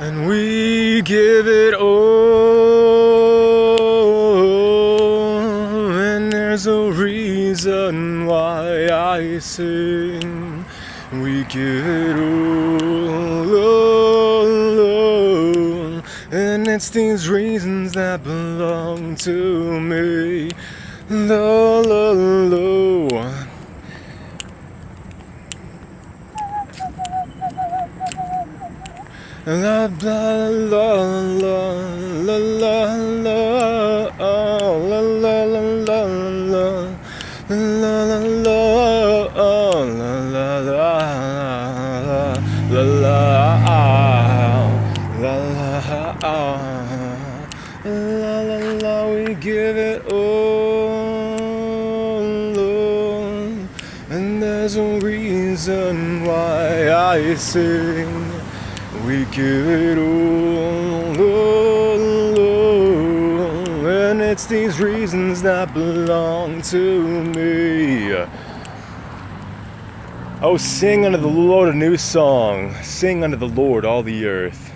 And we give it all, and there's a reason why I sing. We give it all, and it's these reasons that belong to me. La la la. La la la la la la la oh, la la la la la la la la oh, la la la la la la la la la. We give it all, and there's a reason why I sing. We give it all, and it's these reasons that belong to me. Oh, sing unto the Lord a new song. Sing unto the Lord all the earth.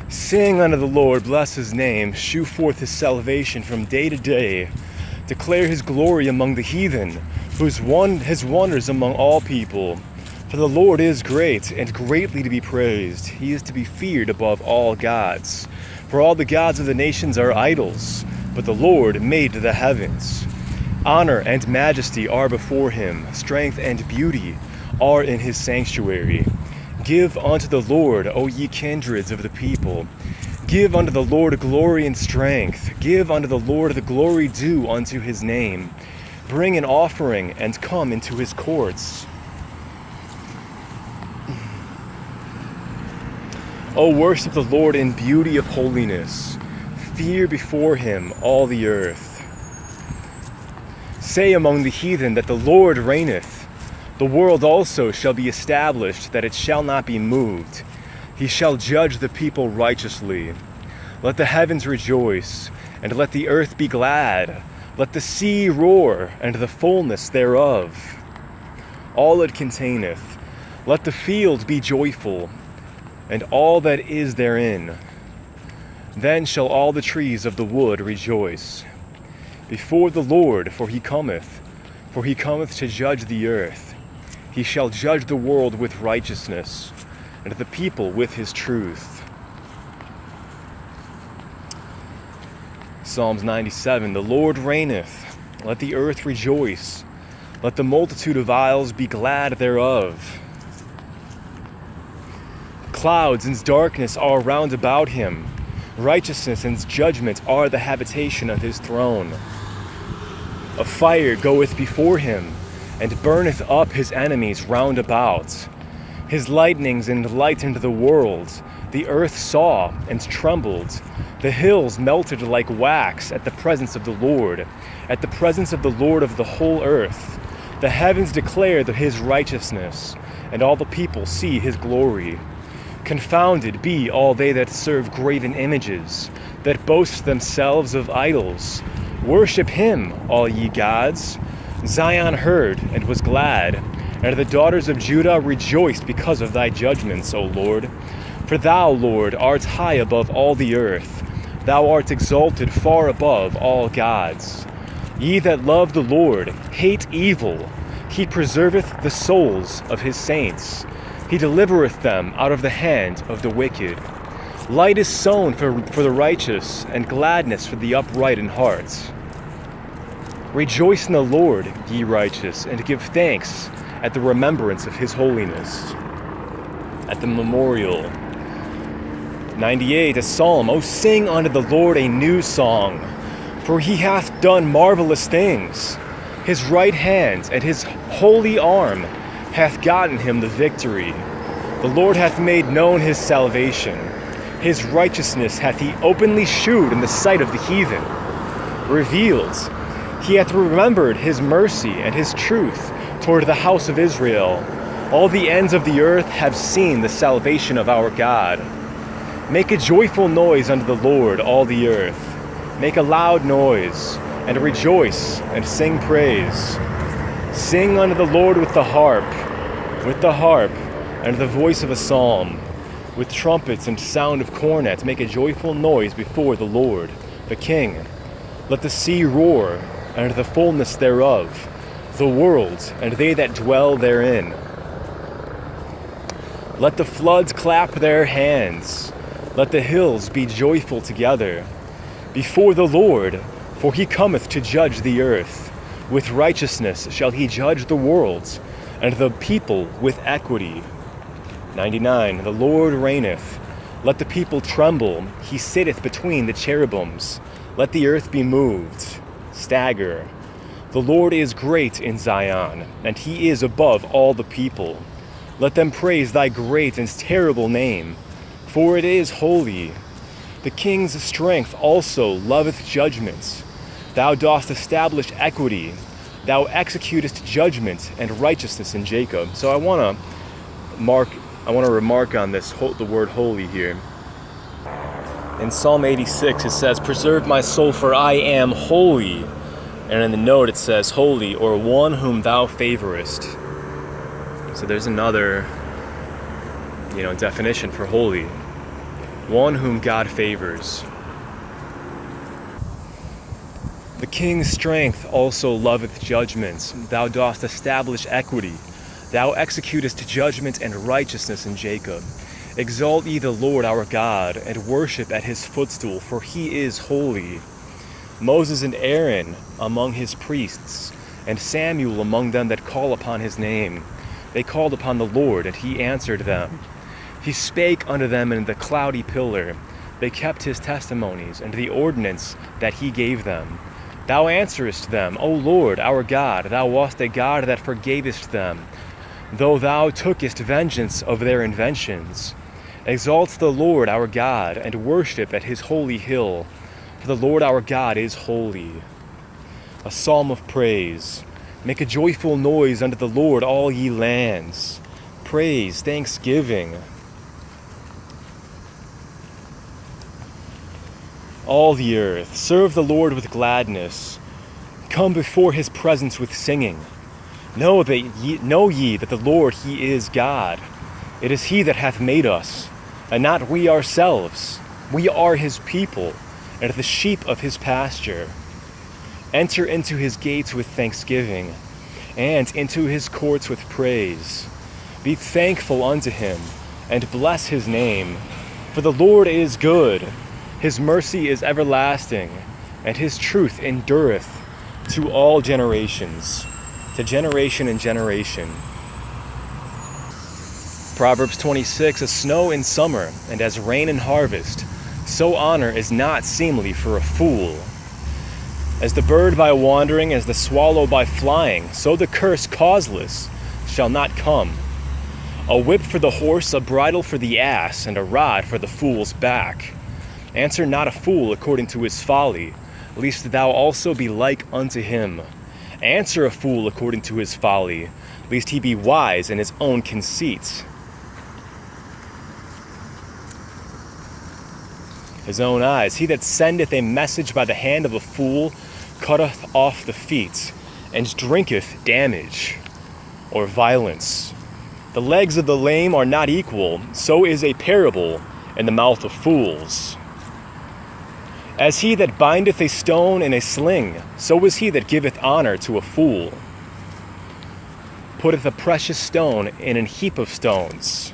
Sing unto the Lord, bless his name. Shew forth his salvation from day to day. Declare his glory among the heathen, his wonders among all people. For the Lord is great, and greatly to be praised. He is to be feared above all gods. For all the gods of the nations are idols, but the Lord made the heavens. Honor and majesty are before him. Strength and beauty are in his sanctuary. Give unto the Lord, O ye kindreds of the people. Give unto the Lord glory and strength. Give unto the Lord the glory due unto his name. Bring an offering and come into his courts. O worship the Lord in beauty of holiness. Fear before him all the earth. Say among the heathen that the Lord reigneth. The world also shall be established, that it shall not be moved. He shall judge the people righteously. Let the heavens rejoice, and let the earth be glad. Let the sea roar, and the fullness thereof, all it containeth. Let the field be joyful, and all that is therein. Then shall all the trees of the wood rejoice before the Lord, for he cometh to judge the earth. He shall judge the world with righteousness, and the people with his truth. Psalms 97. The Lord reigneth. Let the earth rejoice. Let the multitude of isles be glad thereof. Clouds and darkness are round about him. Righteousness and judgment are the habitation of his throne. A fire goeth before him, and burneth up his enemies round about. His lightnings enlightened the world. The earth saw and trembled. The hills melted like wax at the presence of the Lord, at the presence of the Lord of the whole earth. The heavens declare his righteousness, and all the people see his glory. Confounded be all they that serve graven images, that boast themselves of idols. Worship him, all ye gods. Zion heard and was glad, and the daughters of Judah rejoiced because of thy judgments, O Lord. For thou, Lord, art high above all the earth. Thou art exalted far above all gods. Ye that love the Lord hate evil. He preserveth the souls of his saints. He delivereth them out of the hand of the wicked. Light is sown for the righteous, and gladness for the upright in heart. Rejoice in the Lord, ye righteous, and give thanks at the remembrance of his holiness. At the memorial. 98, a psalm. O sing unto the Lord a new song, for he hath done marvelous things. His right hand and his holy arm hath gotten him the victory. The Lord hath made known his salvation. His righteousness hath he openly shewed in the sight of the heathen. Revealed, he hath remembered his mercy and his truth toward the house of Israel. All the ends of the earth have seen the salvation of our God. Make a joyful noise unto the Lord, all the earth. Make a loud noise, and rejoice, and sing praise. Sing unto the Lord with the harp, and the voice of a psalm. With trumpets and sound of cornet, make a joyful noise before the Lord, the King. Let the sea roar, and the fullness thereof, the world, and they that dwell therein. Let the floods clap their hands. Let the hills be joyful together before the Lord, for he cometh to judge the earth. With righteousness shall he judge the worlds, and the people with equity. 99. The Lord reigneth. Let the people tremble. He sitteth between the cherubims. Let the earth be moved. Stagger. The Lord is great in Zion, and he is above all the people. Let them praise thy great and terrible name, for it is holy. The king's strength also loveth judgments. Thou dost establish equity. Thou executest judgment and righteousness in Jacob. So I want to remark on this, the word holy here. In Psalm 86 it says, "Preserve my soul, for I am holy." And in the note it says, "Holy, or one whom thou favorest." So there's another, definition for holy. One whom God favors. The king's strength also loveth judgments. Thou dost establish equity. Thou executest judgment and righteousness in Jacob. Exalt ye the Lord our God, and worship at his footstool, for he is holy. Moses and Aaron among his priests, and Samuel among them that call upon his name. They called upon the Lord, and he answered them. He spake unto them in the cloudy pillar. They kept his testimonies, and the ordinance that he gave them. Thou answerest them, O Lord, our God. Thou wast a God that forgavest them, though thou tookest vengeance of their inventions. Exalt the Lord our God, and worship at his holy hill, for the Lord our God is holy. A psalm of praise. Make a joyful noise unto the Lord, all ye lands. Praise, thanksgiving. All the earth, serve the Lord with gladness. Come before his presence with singing. Know ye that the Lord, he is God. It is he that hath made us, and not we ourselves. We are his people, and the sheep of his pasture. Enter into his gates with thanksgiving, and into his courts with praise. Be thankful unto him, and bless his name. For the Lord is good. His mercy is everlasting, and his truth endureth to all generations, to generation and generation. Proverbs 26, as snow in summer, and as rain in harvest, so honor is not seemly for a fool. As the bird by wandering, as the swallow by flying, so the curse causeless shall not come. A whip for the horse, a bridle for the ass, and a rod for the fool's back. Answer not a fool according to his folly, lest thou also be like unto him. Answer a fool according to his folly, lest he be wise in his own conceit. His own eyes. He that sendeth a message by the hand of a fool cutteth off the feet, and drinketh damage, or violence. The legs of the lame are not equal, so is a parable in the mouth of fools. As he that bindeth a stone in a sling, so is he that giveth honor to a fool. Putteth a precious stone in an heap of stones.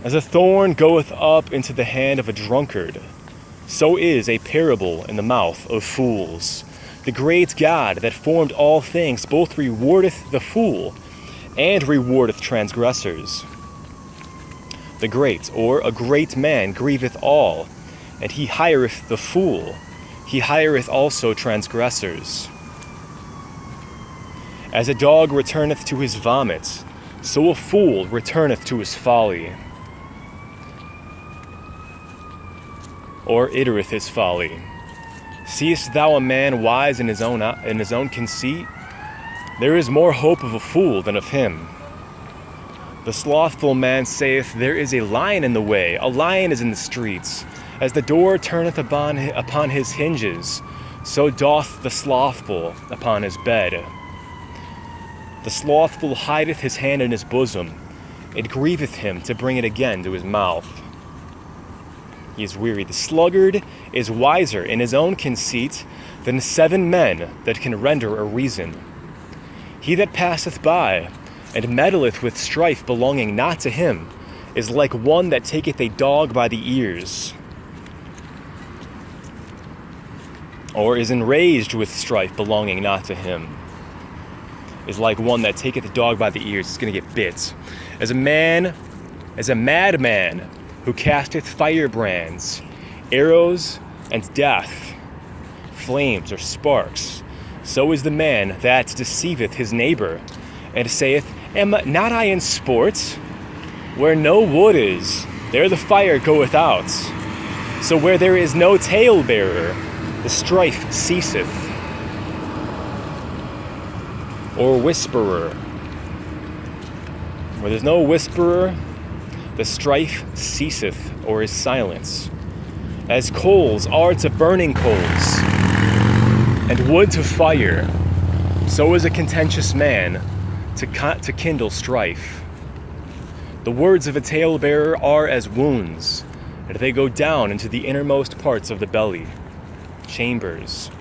As a thorn goeth up into the hand of a drunkard, so is a parable in the mouth of fools. The great God that formed all things both rewardeth the fool and rewardeth transgressors. The great, or a great man, grieveth all, and he hireth the fool. He hireth also transgressors. As a dog returneth to his vomit, so a fool returneth to his folly. Or itereth his folly. Seest thou a man wise in his own conceit? There is more hope of a fool than of him. The slothful man saith, there is a lion in the way, a lion is in the streets. As the door turneth upon his hinges, so doth the slothful upon his bed. The slothful hideth his hand in his bosom, It grieveth him to bring it again to his mouth. He is weary. The sluggard is wiser in his own conceit than 7 men that can render a reason. He that passeth by, and meddleth with strife belonging not to him, is like one that taketh a dog by the ears, or is enraged with strife belonging not to him. Is like one that taketh a dog by the ears, is going to get bit. As a madman who casteth firebrands, arrows, and death, flames or sparks, so is the man that deceiveth his neighbor, and saith, Am not I in sport? Where no wood is, there the fire goeth out. So where there is no talebearer, the strife ceaseth. Or whisperer. Where there's no whisperer, the strife ceaseth, or is silence. As coals are to burning coals, and wood to fire, so is a contentious man to kindle strife. The words of a talebearer are as wounds, and they go down into the innermost parts of the belly, chambers.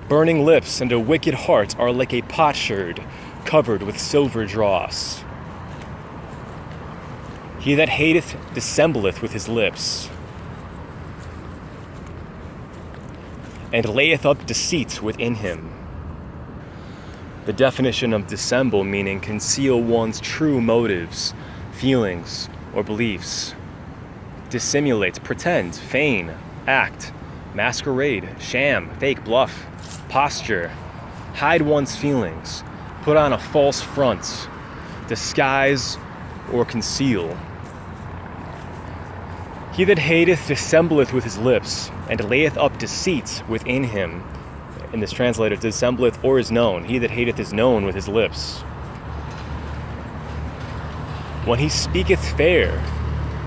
Burning lips and a wicked heart are like a potsherd covered with silver dross. He that hateth dissembleth with his lips, and layeth up deceit within him. The definition of dissemble meaning conceal one's true motives, feelings, or beliefs. Dissimulate, pretend, feign, act, masquerade, sham, fake, bluff, posture, hide one's feelings, put on a false front, disguise, or conceal. He that hateth dissembleth with his lips, and layeth up deceit within him. In this translator, dissembleth or is known. He that hateth is known with his lips. When he speaketh fair,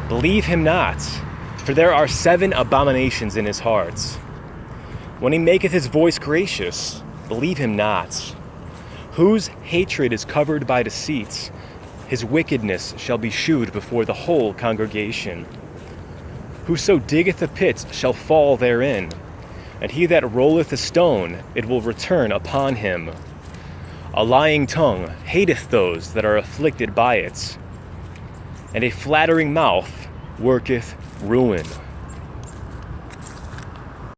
believe him not, for there are 7 abominations in his heart. When he maketh his voice gracious, believe him not. Whose hatred is covered by deceit, his wickedness shall be shewed before the whole congregation. Whoso diggeth a pit shall fall therein, and he that rolleth a stone, it will return upon him. A lying tongue hateth those that are afflicted by it, and a flattering mouth worketh ruin.